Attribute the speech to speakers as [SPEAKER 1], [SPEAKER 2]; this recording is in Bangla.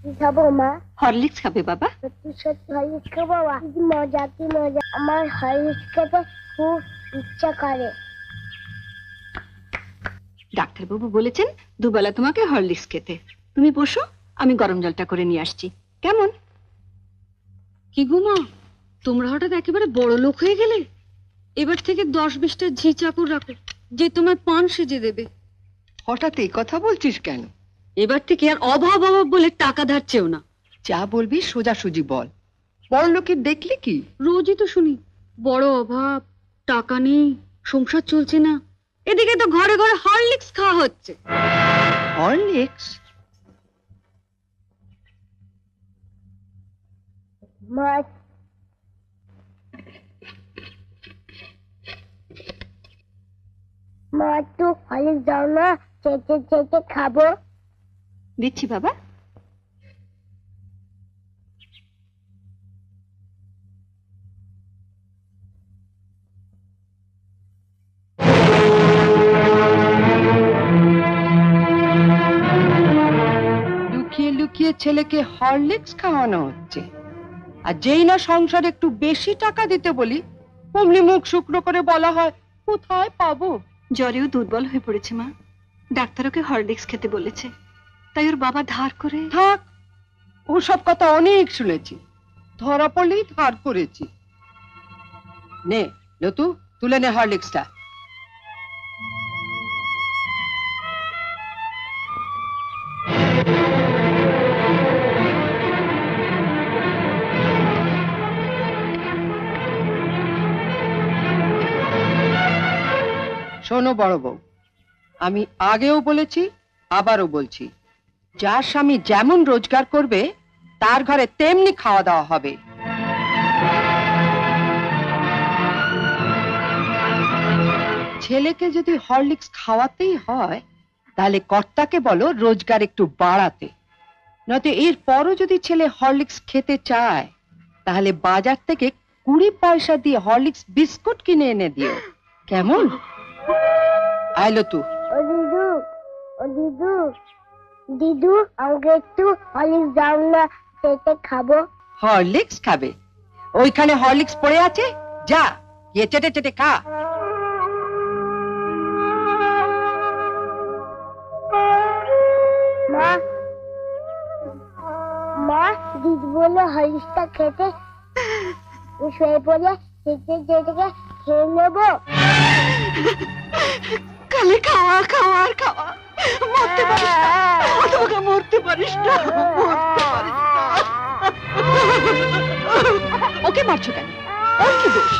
[SPEAKER 1] কি খাবো মা?
[SPEAKER 2] হরলিক্স খাবে বাবা?
[SPEAKER 1] সত্যি সত্যি হরলিক্স খাবো বাবা? কি মজা কি মজা! আমার হরলিক্স খেতে খুব ইচ্ছা করে।
[SPEAKER 2] ডাক্তারবাবু বলেছেন দুবেলা তোমাকে হরলিক্স খেতে। তুমি বসো, আমি গরম জলটা করে নিয়ে আসছি। কেমন?
[SPEAKER 3] কি গো মা, তোমরা হঠাৎ একেবারে বড় লোক হয়ে গেলে? এবার থেকে 10-20টা ঝি চাকর রাখো, যে তোমায় পান সেজে দেবে।
[SPEAKER 4] হঠাৎ এই কথা বলছিস কেন?
[SPEAKER 3] এবার থেকে আর অভাব অভাব বলে টাকা ধার চেও না।
[SPEAKER 4] যা বলবি সোজাসুজি বল। বড় লোকের দেখলি কি?
[SPEAKER 3] রোজই তো শুনি বড় অভাব, টাকা নেই, সংসার চলছে না। এদিকে তো ঘরে ঘরে হরলিক্স খাওয়া হচ্ছে।
[SPEAKER 4] হরলিক্স?
[SPEAKER 1] মা মা একটু হরলিক্স দাও না, চেটে চেটে খাবো।
[SPEAKER 2] দিচ্ছি বাবা।
[SPEAKER 4] লুকিয়ে লুকিয়ে ছেলেকে হরলিক্স খাওয়ানো হচ্ছে, আর যেই না সংসারে একটু বেশি টাকা দিতে বলি অমনি মুখ শুকনো করে বলা হয় কোথায় পাবো।
[SPEAKER 2] জ্বরেও দুর্বল হয়ে পড়েছে মা। ডাক্তার ওকে হরলিক্স খেতে বলেছে, তাই ওর বাবা ধার করে।
[SPEAKER 4] থাক, ওসব কথা অনেক শুনেছি। ধরা পড়লেই ধার করেছি। নে লতু, তুলে নে হরলিক্সটা। শোনো বড় বউ, আমি আগেও বলেছি আবারও বলছি, যার স্বামী যেমন রোজগার করবে তার ঘরে তেমনি খাওয়া দাওয়া হবে। ছেলেকে যদি হরলিক্স খাওয়াতেই হয় তাহলে কর্তাকে বলো রোজগার একটু বাড়াতে। নয়তো এর পরও যদি ছেলে হরলিক্স খেতে চায় তাহলে বাজার থেকে 20 পয়সা দিয়ে হরলিক্স বিস্কুট কিনে এনে দিও, কেমন? আইলো তু।
[SPEAKER 1] ও দিদু, ও দিদু, দিদু আমাকে একটু হরলিক্স দাও না, চেটে খাবো।
[SPEAKER 4] হরলিক্স খাবে? ওইখানে হরলিক্স পড়ে আছে, যা গিয়ে চেটে চেটে খা।
[SPEAKER 1] মা, মা দিদি বলে হরলিক্সটা খেতে, শুয়ে পড়ে চেটে চেটে খেয়ে নেবো।
[SPEAKER 2] খালি খাওয়া খাওয়া আর খাওয়া। মরতে পারিস না, তোমাকে মরতে পারিস না, মরতে পারিস না। ওকে মারছো কেন? ওর কি দোষ?